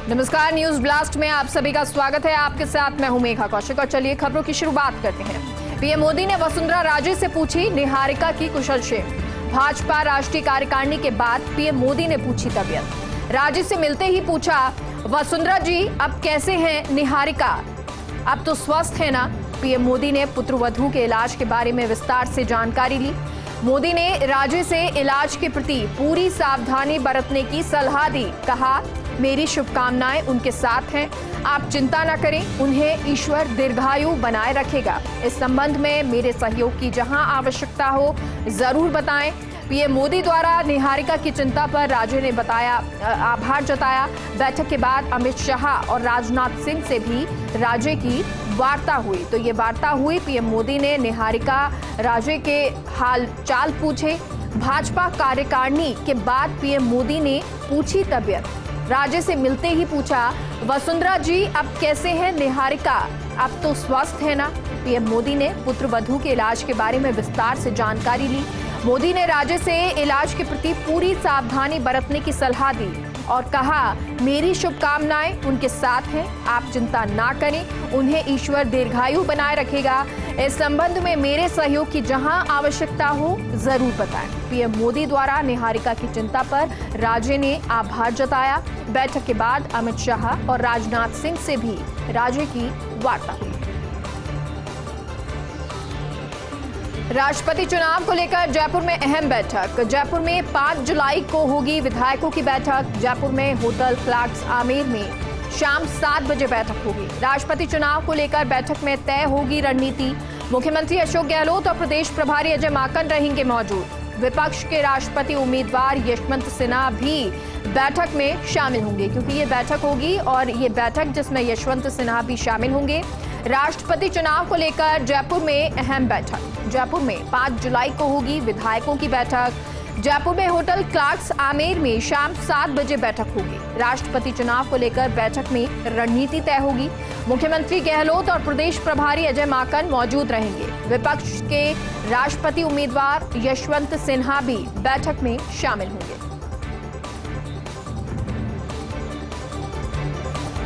नमस्कार, news blast में आप सभी का स्वागत है। आपके साथ मैं हूं मेघा कौशिक और चलिए खबरों की शुरुआत करते हैं। पीएम मोदी ने वसुंधरा राजे से पूछी निहारिका की कुशलक्षेम। भाजपा राष्ट्रीय कार्यकारिणी के बाद पीएम मोदी ने पूछी तबीयत। राजे से मिलते ही पूछा, वसुंधरा जी अब कैसे हैं निहारिका, अब तो स्वस्थ है ना। पीएम मोदी ने पुत्रवधू के इलाज के बारे में विस्तार से जानकारी ली। मोदी ने राजे से इलाज के प्रति पूरी सावधानी बरतने की सलाह दी। कहा, मेरी शुभकामनाएं उनके साथ हैं, आप चिंता न करें, उन्हें ईश्वर दीर्घायु बनाए रखेगा। इस संबंध में मेरे सहयोग की जहां आवश्यकता हो जरूर बताएं। पीएम मोदी द्वारा निहारिका की चिंता पर राजे ने बताया आभार जताया। बैठक के बाद अमित शाह और राजनाथ सिंह से भी राजे की वार्ता हुई। तो ये वार्ता हुई, पीएम मोदी ने निहारिका राजे के हाल चाल पूछे। भाजपा कार्यकारिणी के बाद पीएम मोदी ने पूछी तबीयत। राजे से मिलते ही पूछा, वसुंधरा जी अब कैसे हैं निहारिका, अब तो स्वस्थ है ना। पीएम मोदी ने पुत्रवधू के इलाज के बारे में विस्तार से जानकारी ली। मोदी ने राजे से इलाज के प्रति पूरी सावधानी बरतने की सलाह दी और कहा, मेरी शुभकामनाएं उनके साथ हैं, आप चिंता ना करें, उन्हें ईश्वर दीर्घायु बनाए रखेगा। इस संबंध में मेरे सहयोग की जहां आवश्यकता हो जरूर बताएं। पीएम मोदी द्वारा निहारिका की चिंता पर राजे ने आभार जताया। बैठक के बाद अमित शाह और राजनाथ सिंह से भी राजे की वार्ता हुई। राष्ट्रपति चुनाव को लेकर जयपुर में अहम बैठक। जयपुर में 5 जुलाई को होगी विधायकों की बैठक। जयपुर में होटल फ्लैट्स आमेर में शाम 7 बजे बैठक होगी। राष्ट्रपति चुनाव को लेकर बैठक में तय होगी रणनीति। मुख्यमंत्री अशोक गहलोत और प्रदेश प्रभारी अजय माकन रहेंगे मौजूद। विपक्ष के राष्ट्रपति उम्मीदवार यशवंत सिन्हा भी बैठक में शामिल होंगे, क्योंकि ये बैठक होगी और ये बैठक जिसमें यशवंत सिन्हा भी शामिल होंगे। राष्ट्रपति चुनाव को लेकर जयपुर में अहम बैठक। जयपुर में 5 जुलाई को होगी विधायकों की बैठक। जयपुर में होटल क्लार्क्स आमेर में शाम 7 बजे बैठक होगी। राष्ट्रपति चुनाव को लेकर बैठक में रणनीति तय होगी। मुख्यमंत्री गहलोत और प्रदेश प्रभारी अजय माकन मौजूद रहेंगे। विपक्ष के राष्ट्रपति उम्मीदवार यशवंत सिन्हा भी बैठक में शामिल होंगे।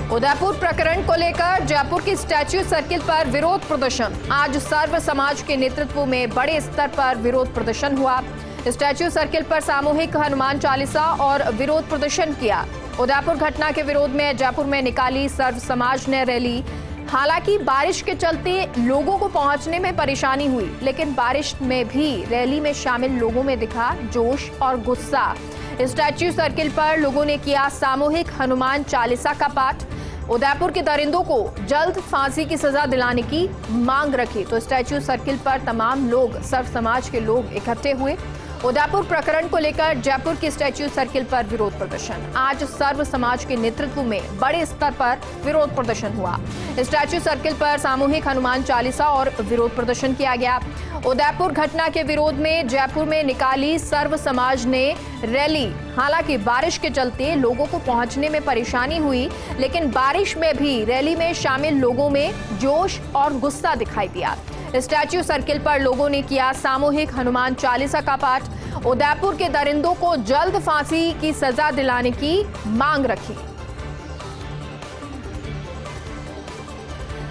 उदयपुर प्रकरण को लेकर जयपुर की स्टैच्यू सर्किल पर विरोध प्रदर्शन। आज सर्व समाज के नेतृत्व में बड़े स्तर पर विरोध प्रदर्शन हुआ। स्टैच्यू सर्किल पर सामूहिक हनुमान चालीसा और विरोध प्रदर्शन किया। उदयपुर घटना के विरोध में जयपुर में निकाली सर्व समाज ने रैली। हालांकि बारिश के चलते लोगों को पहुंचने में परेशानी हुई, लेकिन बारिश में भी रैली में शामिल लोगों में दिखा जोश और गुस्सा। स्टैच्यू सर्किल पर लोगों ने किया सामूहिक हनुमान चालीसा का पाठ। उदयपुर के दरिंदों को जल्द फांसी की सजा दिलाने की मांग रखी। तो स्टैच्यू सर्किल पर तमाम लोग, सर्व समाज के लोग इकट्ठे हुए। उदयपुर प्रकरण को लेकर जयपुर की स्टैच्यू सर्किल पर विरोध प्रदर्शन। आज सर्व समाज के नेतृत्व में बड़े स्तर पर विरोध प्रदर्शन हुआ। स्टैच्यू सर्किल पर सामूहिक हनुमान चालीसा और विरोध प्रदर्शन किया गया। उदयपुर घटना के विरोध में जयपुर में निकाली सर्व समाज ने रैली। हालांकि बारिश के चलते लोगों को पहुंचने में परेशानी हुई, लेकिन बारिश में भी रैली में शामिल लोगों में जोश और गुस्सा दिखाई दिया। स्टैच्यू सर्किल पर लोगों ने किया सामूहिक हनुमान चालीसा का पाठ। उदयपुर के दरिंदों को जल्द फांसी की सजा दिलाने की मांग रखी।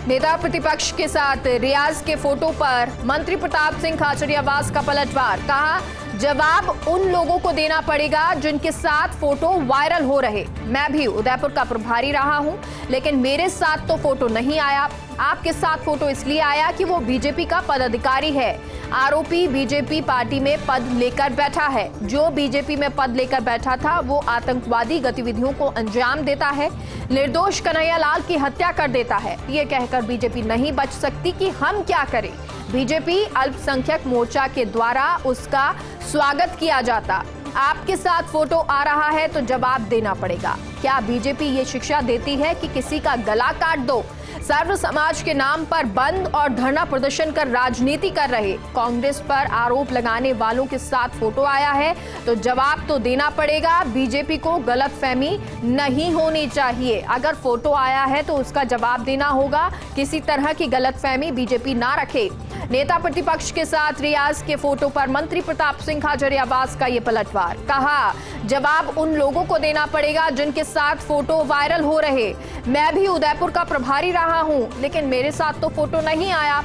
नेता प्रतिपक्ष के साथ रियाज के फोटो पर मंत्री प्रताप सिंह खाचरियावास का पलटवार। कहा, जवाब उन लोगों को देना पड़ेगा जिनके साथ फोटो वायरल हो रहे। मैं भी उदयपुर का प्रभारी रहा हूं, लेकिन मेरे साथ तो फोटो नहीं आया। आपके साथ फोटो इसलिए आया कि वो बीजेपी का पदाधिकारी है। आरोपी बीजेपी पार्टी में पद लेकर बैठा है। जो बीजेपी में पद लेकर बैठा था वो आतंकवादी गतिविधियों को अंजाम देता है, निर्दोष कन्हैयालाल की हत्या कर देता है। ये कहकर बीजेपी नहीं बच सकती कि हम क्या करें। बीजेपी अल्पसंख्यक मोर्चा के द्वारा उसका स्वागत किया जाता। आपके साथ फोटो आ रहा है तो जवाब देना पड़ेगा। क्या बीजेपी ये शिक्षा देती है कि किसी का गला काट दो? सर्व समाज के नाम पर बंद और धरना प्रदर्शन कर राजनीति कर रहे कांग्रेस पर आरोप लगाने वालों के साथ फोटो आया है तो जवाब तो देना पड़ेगा। बीजेपी को गलतफहमी नहीं होनी चाहिए। अगर फोटो आया है तो उसका जवाब देना होगा। किसी तरह की गलतफहमी बीजेपी ना रखे। नेता प्रतिपक्ष के साथ रियाज के फोटो पर मंत्री प्रताप सिंह खाचरियावास का ये पलटवार। कहा, जवाब उन लोगों को देना पड़ेगा जिनके साथ फोटो वायरल हो रहे। मैं भी उदयपुर का प्रभारी रहा हूं, लेकिन मेरे साथ तो फोटो नहीं आया।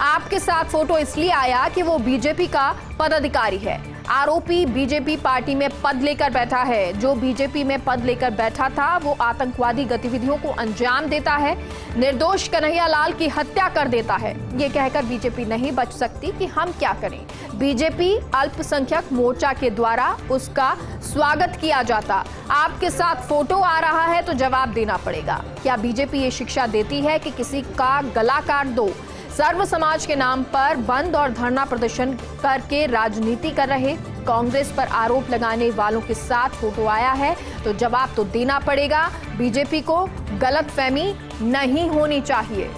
आपके साथ फोटो इसलिए आया कि वो बीजेपी का पदाधिकारी है। आरोपी बीजेपी पार्टी में पद लेकर बैठा है। जो बीजेपी में पद लेकर बैठा था वो आतंकवादी गतिविधियों को अंजाम देता है, निर्दोष कन्हैयालाल की हत्या कर देता है। ये कहकर बीजेपी नहीं बच सकती कि हम क्या करें। बीजेपी अल्पसंख्यक मोर्चा के द्वारा उसका स्वागत किया जाता। आपके साथ फोटो आ रहा है तो जवाब देना पड़ेगा। क्या बीजेपी ये शिक्षा देती है कि किसी का गला काट दो? सर्व समाज के नाम पर बंद और धरना प्रदर्शन करके राजनीति कर रहे कांग्रेस पर आरोप लगाने वालों के साथ फोटो आया है तो जवाब तो देना पड़ेगा। बीजेपी को गलतफहमी नहीं होनी चाहिए।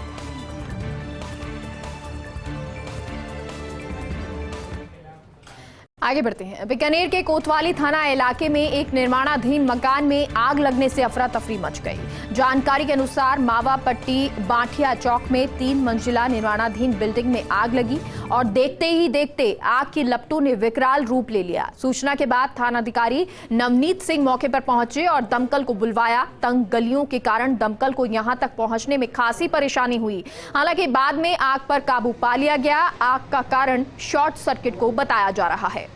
आगे बढ़ते हैं। बीकानेर के कोतवाली थाना इलाके में एक निर्माणाधीन मकान में आग लगने से अफरा तफरी मच गई। जानकारी के अनुसार मावापट्टी बाठिया चौक में 3 मंजिला निर्माणाधीन बिल्डिंग में आग लगी और देखते ही देखते आग की लपटों ने विकराल रूप ले लिया। सूचना के बाद थानाधिकारी नवनीत सिंह मौके पर पहुंचे और दमकल को बुलवाया। तंग गलियों के कारण दमकल को यहां तक पहुंचने में खासी परेशानी हुई। हालांकि बाद में आग पर काबू पा लिया गया। आग का कारण शॉर्ट सर्किट को बताया जा रहा है।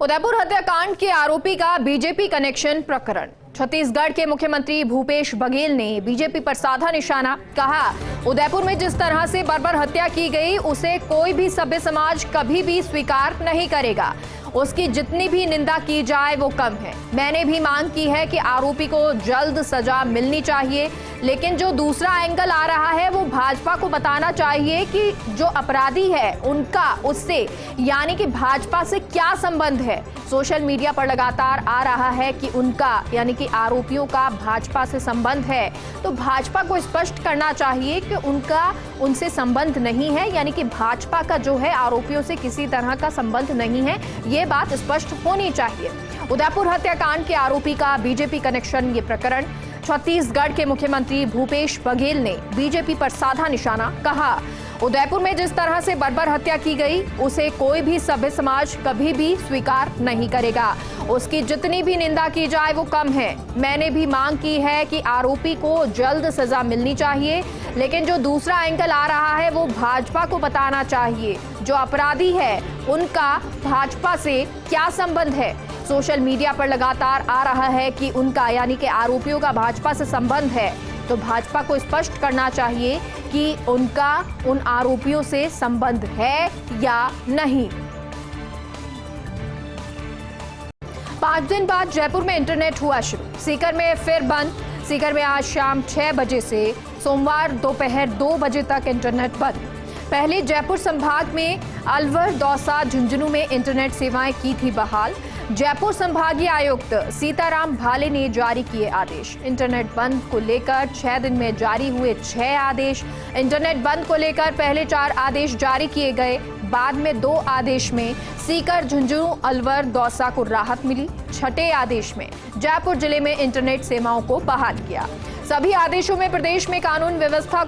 उदयपुर हत्याकांड के आरोपी का बीजेपी कनेक्शन प्रकरण। छत्तीसगढ़ के मुख्यमंत्री भूपेश बघेल ने बीजेपी पर साधा निशाना। कहा, उदयपुर में जिस तरह से बर्बर हत्या की गई उसे कोई भी सभ्य समाज कभी भी स्वीकार नहीं करेगा। उसकी जितनी भी निंदा की जाए वो कम है। मैंने भी मांग की है कि आरोपी को जल्द सजा मिलनी चाहिए, लेकिन जो दूसरा एंगल आ रहा है वो भाजपा को बताना चाहिए कि जो अपराधी है उनका उससे यानी कि भाजपा से क्या संबंध है। सोशल मीडिया पर लगातार आ रहा है कि उनका यानी कि आरोपियों का भाजपा से संबंध है, तो भाजपा को स्पष्ट करना चाहिए कि उनका उनसे संबंध नहीं है, यानी कि भाजपा का जो है आरोपियों से किसी तरह का संबंध नहीं है। ये बात स्पष्ट होनी चाहिए। उदयपुर हत्याकांड के आरोपी का बीजेपी कनेक्शन, ये प्रकरण। छत्तीसगढ़ के मुख्यमंत्री भूपेश बघेल ने बीजेपी पर साधा निशाना। कहा, उदयपुर में जिस तरह से बर्बर हत्या की गई उसे कोई भी सभ्य समाज कभी भी स्वीकार नहीं करेगा। उसकी जितनी भी निंदा की जाए वो कम है। मैंने भी मांग की है कि आरोपी को जल्द सजा मिलनी चाहिए, लेकिन जो दूसरा एंगल आ रहा है वो भाजपा को बताना चाहिए। जो अपराधी है उनका भाजपा से क्या संबंध है। सोशल मीडिया पर लगातार आ रहा है कि उनका यानी कि आरोपियों का भाजपा से संबंध है, तो भाजपा को स्पष्ट करना चाहिए कि उनका उन आरोपियों से संबंध है या नहीं। 5 दिन बाद जयपुर में इंटरनेट हुआ शुरू। सीकर में फिर बंद। सीकर में आज शाम 6 बजे से सोमवार दोपहर 2 बजे तक इंटरनेट बंद। पहले जयपुर संभाग में अलवर, दौसा, झुंझुनू में इंटरनेट सेवाएं की थी बहाल। जयपुर संभागीय आयुक्त सीताराम भाले ने जारी किए आदेश। इंटरनेट बंद को लेकर 6 दिन में जारी हुए 6 आदेश। इंटरनेट बंद को लेकर पहले 4 आदेश जारी किए गए, बाद में 2 आदेश में सीकर, झुंझुनू, अलवर, दौसा को राहत मिली। 6ठे आदेश में जयपुर जिले में इंटरनेट सेवाओं को बहाल किया। सभी आदेशों में प्रदेश में कानून व्यवस्था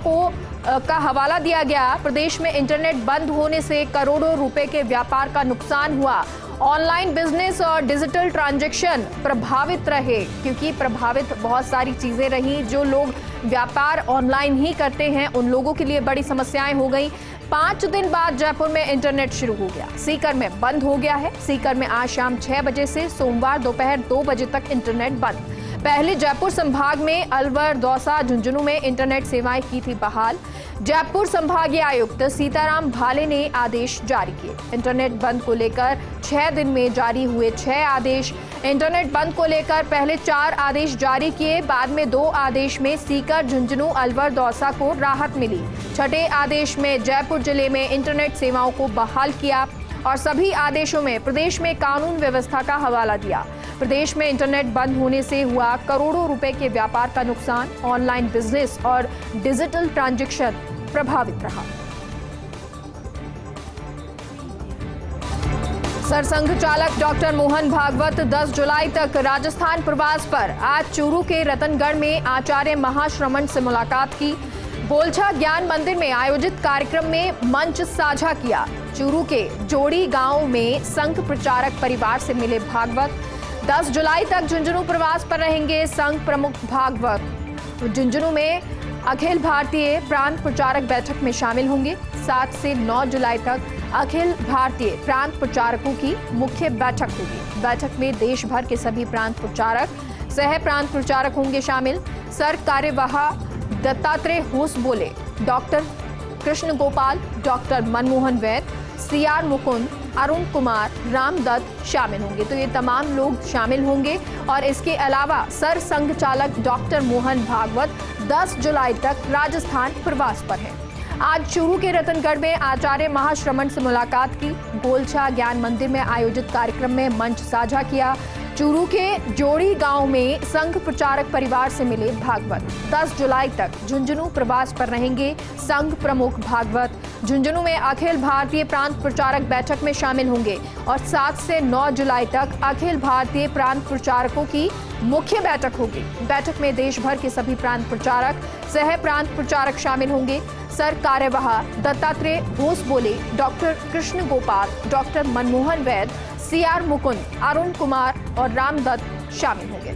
का हवाला दिया गया। प्रदेश में इंटरनेट बंद होने से करोड़ों रुपए के व्यापार का नुकसान हुआ। ऑनलाइन बिजनेस और डिजिटल ट्रांजैक्शन प्रभावित रहे, क्योंकि प्रभावित बहुत सारी चीजें रही। जो लोग व्यापार ऑनलाइन ही करते हैं उन लोगों के लिए बड़ी समस्याएं हो गई। 5 दिन बाद जयपुर में इंटरनेट शुरू हो गया। सीकर में बंद हो गया है। सीकर में आज शाम 6 बजे से सोमवार दोपहर 2 बजे तक इंटरनेट बंद। पहले जयपुर संभाग में अलवर, दौसा, झुंझुनू में इंटरनेट सेवाएं की थी बहाल। जयपुर संभागीय आयुक्त सीताराम भाले ने आदेश जारी किए। इंटरनेट बंद को लेकर 6 दिन में जारी हुए 6 आदेश। इंटरनेट बंद को लेकर पहले 4 आदेश जारी किए, बाद में 2 आदेश में सीकर, झुंझुनू, अलवर, दौसा को राहत मिली। 6ठे आदेश में जयपुर जिले में इंटरनेट सेवाओं को बहाल किया और सभी आदेशों में प्रदेश में कानून व्यवस्था का हवाला दिया। प्रदेश में इंटरनेट बंद होने से हुआ करोड़ों रुपए के व्यापार का नुकसान। ऑनलाइन बिजनेस और डिजिटल ट्रांजैक्शन प्रभावित रहा। सरसंघ चालक डॉक्टर मोहन भागवत 10 जुलाई तक राजस्थान प्रवास पर। आज चूरू के रतनगढ़ में आचार्य महाश्रमण से मुलाकात की। बोलछा ज्ञान मंदिर में आयोजित कार्यक्रम में मंच साझा किया। चूरू के जोड़ी गांव में संघ प्रचारक परिवार से मिले भागवत। 10 जुलाई तक झुंझुनू प्रवास पर रहेंगे संघ प्रमुख भागवत। झुंझुनू में अखिल भारतीय प्रांत प्रचारक बैठक में शामिल होंगे। 7 से 9 जुलाई तक अखिल भारतीय प्रांत प्रचारकों की मुख्य बैठक होगी। बैठक में देश भर के सभी प्रांत प्रचारक, सह प्रांत प्रचारक होंगे शामिल। सर कार्यवाह दत्तात्रेय होस बोले, डॉक्टर कृष्ण गोपाल, डॉक्टर मनमोहन वैद, CR मुकुंद, अरुण कुमार, रामदत्त शामिल होंगे। तो ये तमाम लोग शामिल होंगे। और इसके अलावा सर संघ चालक डॉक्टर मोहन भागवत 10 जुलाई तक राजस्थान प्रवास पर हैं। आज चूरू के रतनगढ़ में आचार्य महाश्रमण से मुलाकात की। बोलछा ज्ञान मंदिर में आयोजित कार्यक्रम में मंच साझा किया। चूरू के जोड़ी गांव में संघ प्रचारक परिवार से मिले भागवत। 10 जुलाई तक झुंझुनू प्रवास पर रहेंगे संघ प्रमुख भागवत। झुंझुनू में अखिल भारतीय प्रांत प्रचारक बैठक में शामिल होंगे। और 7 से 9 जुलाई तक अखिल भारतीय प्रांत प्रचारकों की मुख्य बैठक होगी। बैठक में देश भर के सभी प्रांत प्रचारक, सह प्रांत प्रचारक शामिल होंगे। सर कार्यवाह दत्तात्रेय होस बोले, डॉक्टर कृष्ण गोपाल, डॉक्टर मनमोहन वैद, CR मुकुंद, अरुण कुमार और रामदत्त शामिल होंगे।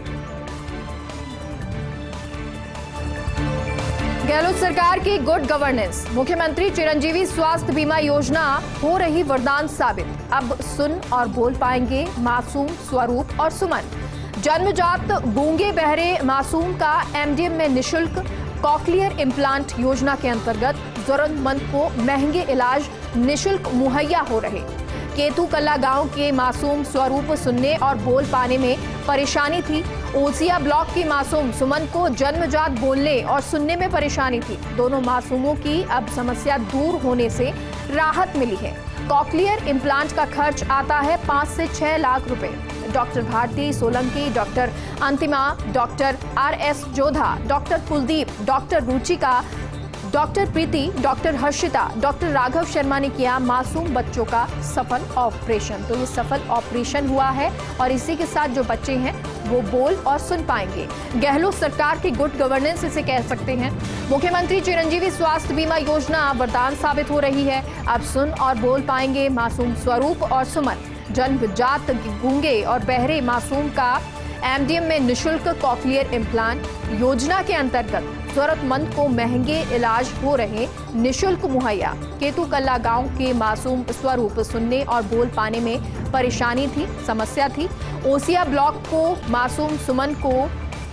गहलोत सरकार की गुड गवर्नेंस। मुख्यमंत्री चिरंजीवी स्वास्थ्य बीमा योजना हो रही वरदान साबित। अब सुन और बोल पाएंगे मासूम, स्वरूप और सुमन। जन्मजात गूंगे बहरे मासूम का MDM में निशुल्क कॉकलियर इम्प्लांट योजना के अंतर्गत जरूरतमंद को महंगे इलाज निशुल्क मुहैया हो रहे। केतुकल्ला गांव के मासूम स्वरूप सुनने और बोल पाने में परेशानी थी। ओसिया ब्लॉक की मासूम सुमन को जन्मजात बोलने और सुनने में परेशानी थी। दोनों मासूमों की अब समस्या दूर होने से राहत मिली है। कॉकलियर इम्प्लांट का खर्च आता है 5 से 6 लाख रुपए। Doctor Bharti Solanki, doctor Antima, doctor RS Jodha, doctor Kuldeep, doctor Ruchika, doctor Preeti, doctor Harshita, doctor Raghav Sharma ने किया मासूम बच्चों का सफल ऑपरेशन। तो ये सफल ऑपरेशन हुआ है और इसी के साथ जो बच्चे हैं वो बोल और सुन पाएंगे। गहलोत सरकार की गुड गवर्नेंस इसे कह सकते हैं। मुख्यमंत्री चिरंजीवी स्वास्थ्य बीमा योजना वरदान साबित हो रही है। अब सुन और बोल पाएंगे मासूम स्वरूप और सुमन। जन्मजात गूंगे और बहरे मासूम का MDM में निशुल्क कॉकलियर इम्प्लांट योजना के अंतर्गत जरूरतमंद को महंगे इलाज हो रहे निशुल्क मुहैया। केतुकल्ला गांव के मासूम स्वरूप सुनने और बोल पाने में परेशानी थी, समस्या थी। ओसिया ब्लॉक को मासूम सुमन को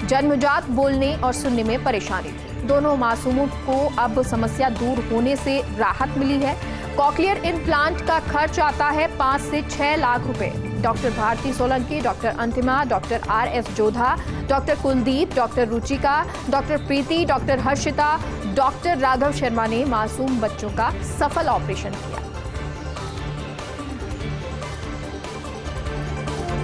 जन्मजात बोलने और सुनने में परेशानी थी। दोनों मासूमों को अब समस्या दूर होने से राहत मिली है। कॉकलियर इम्प्लांट का खर्च आता है 5 से 6 लाख रुपए। Doctor Bharti Solanki, doctor Antima, doctor RS Jodha, doctor Kuldeep, doctor Ruchika, doctor Preeti, doctor Harshita, doctor Raghav Sharma ने मासूम बच्चों का सफल ऑपरेशन किया।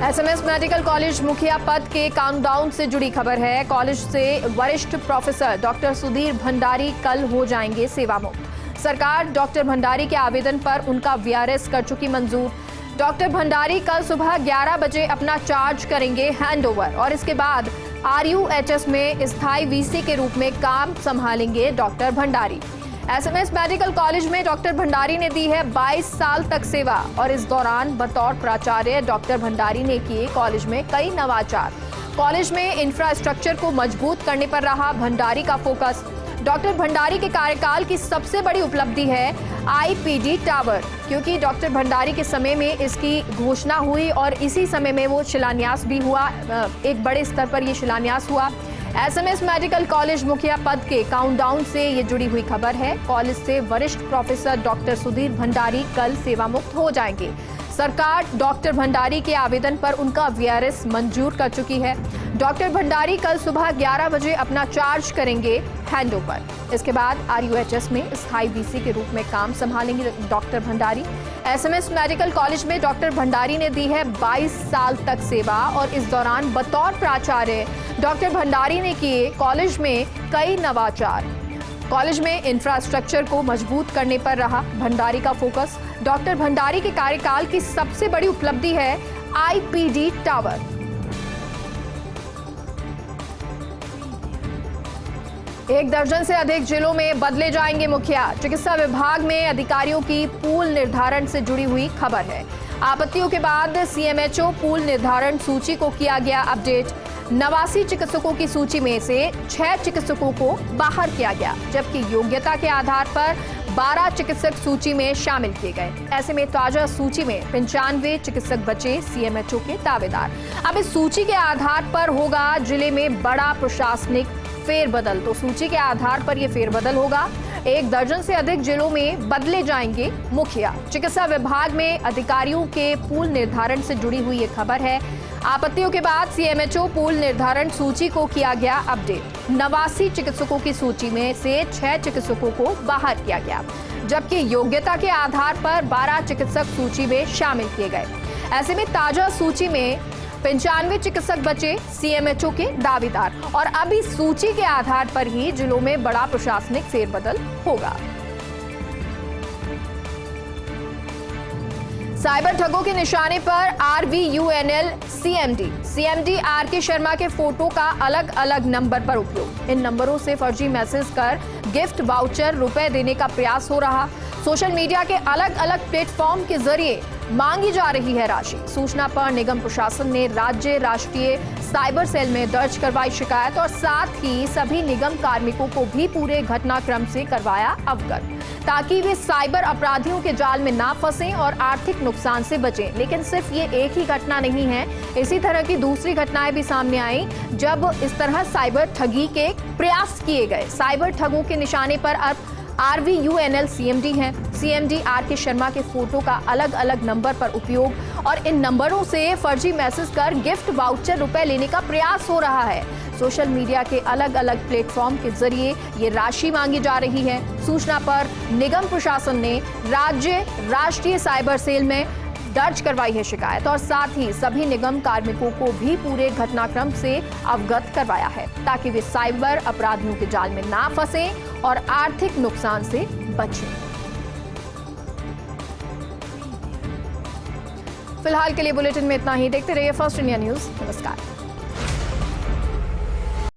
SMS मेडिकल कॉलेज मुखिया पद के काउंटडाउन से जुड़ी खबर है। कॉलेज से वरिष्ठ प्रोफेसर डॉक्टर सुधीर भंडारी कल हो जाएंगे सेवा मुक्त। सरकार डॉक्टर भंडारी के आवेदन पर उनका VRS कर चुकी मंजूर। डॉक्टर भंडारी कल सुबह 11 बजे अपना चार्ज करेंगे हैंडओवर और इसके बाद RUHS में स्थायी VC के रूप में काम संभालेंगे doctor Bhandari. SMS medical college में डॉक्टर भंडारी ने दी है 22 साल तक सेवा और इस दौरान बतौर प्राचार्य डॉक्टर भंडारी ने किए कॉलेज में कई नवाचार। कॉलेज में इंफ्रास्ट्रक्चर को मजबूत करने पर रहा भंडारी का फोकस। डॉक्टर भंडारी के कार्यकाल की सबसे बड़ी उपलब्धि है IPD टावर, क्योंकि डॉक्टर भंडारी के समय में इसकी घोषणा हुई और इसी समय में वो शिलान्यास भी हुआ। एक बड़े स्तर पर ये शिलान्यास हुआ। SMS मेडिकल कॉलेज मुखिया पद के काउंटडाउन से ये जुड़ी हुई खबर है। कॉलेज से वरिष्ठ प्रोफेसर डॉक्टर सुधीर भंडारी कल सेवा मुक्त हो जाएंगे। सरकार डॉक्टर भंडारी के आवेदन पर उनका VRS मंजूर कर चुकी है। डॉक्टर भंडारी कल सुबह 11 बजे अपना चार्ज करेंगे हैंडओवर। इसके बाद RUHS में स्थायी VC के रूप में काम संभालेंगे doctor Bhandari. SMS medical college में डॉक्टर भंडारी ने दी है 22 साल तक सेवा और इस दौरान बतौर प्राचार्य डॉक्टर भंडारी ने किए कॉलेज में कई नवाचार। कॉलेज में इंफ्रास्ट्रक्चर को मजबूत करने पर रहा भंडारी का फोकस। डॉक्टर भंडारी के कार्यकाल की सबसे बड़ी उपलब्धि है आईपीडी टावर। एक दर्जन से अधिक जिलों में बदले जाएंगे मुखिया। चिकित्सा विभाग में अधिकारियों की पूल निर्धारण से जुड़ी हुई खबर है। आपत्तियों के बाद सीएमएचओ पूल निर्धारण सूची को किया गया अपडेट। 89 चिकित्सकों की सूची में से 6 चिकित्सकों को बाहर किया गया, जबकि योग्यता के आधार पर 12 चिकित्सक सूची में शामिल किए गए। ऐसे में ताजा सूची में 95 चिकित्सक बचे सीएमएचओ के दावेदार। अब इस सूची के आधार पर होगा जिले में बड़ा प्रशासनिक फेरबदल। तो सूची के आधार पर यह फेरबदल होगा। एक दर्जन से अधिक जिलों में बदले जाएंगे मुखिया। चिकित्सा विभाग में अधिकारियों के पूल निर्धारण से जुड़ी हुई ये खबर है। आपत्तियों के बाद सीएमएचओ पूल निर्धारण सूची को किया गया अपडेट। 89 चिकित्सकों की सूची में से 6 चिकित्सकों को बाहर किया गया, जबकि योग्यता के आधार पर 12 चिकित्सक सूची में शामिल किए गए। ऐसे में ताजा सूची में 95 चिकित्सक बचे सीएमएचओ के दावेदार और अब इस सूची के आधार पर ही जिलों में बड़ा प्रशासनिक फेरबदल होगा। साइबर ठगों के निशाने पर RVUNL सीएमडी आर.के. शर्मा के फोटो का अलग अलग नंबर पर उपयोग। इन नंबरों से फर्जी मैसेज कर गिफ्ट वाउचर रुपए देने का प्रयास हो रहा। सोशल मीडिया के अलग अलग प्लेटफॉर्म के जरिए मांगी जा रही है राशि। सूचना पर निगम प्रशासन ने राज्य राष्ट्रीय साइबर सेल में दर्ज करवाई शिकायत और साथ ही सभी निगम कार्मिकों को भी पूरे घटनाक्रम से करवाया अवगत, ताकि वे साइबर अपराधियों के जाल में ना फंसें और आर्थिक नुकसान से बचें। लेकिन सिर्फ ये एक ही घटना नहीं है, इसी तरह की दूसरी घटनाएं भी सामने आई जब इस तरह साइबर ठगी के प्रयास किए गए। साइबर ठगों के निशाने पर अब RVUNL सीएमडी आर.के. शर्मा के फोटो का अलग अलग नंबर पर उपयोग और इन नंबरों से फर्जी मैसेज कर गिफ्ट वाउचर रुपए लेने का प्रयास हो रहा है। सोशल मीडिया के अलग अलग प्लेटफॉर्म के जरिए ये राशि मांगी जा रही है। सूचना पर निगम प्रशासन ने राज्य राष्ट्रीय साइबर सेल में दर्ज करवाई है शिकायत और साथ ही सभी निगम कार्मिकों को भी पूरे घटनाक्रम से अवगत करवाया है, ताकि वे साइबर अपराधियों के जाल में ना फंसें और आर्थिक नुकसान से बचें। फिलहाल के लिए बुलेटिन में इतना ही। देखते रहिए फर्स्ट इंडिया न्यूज। नमस्कार।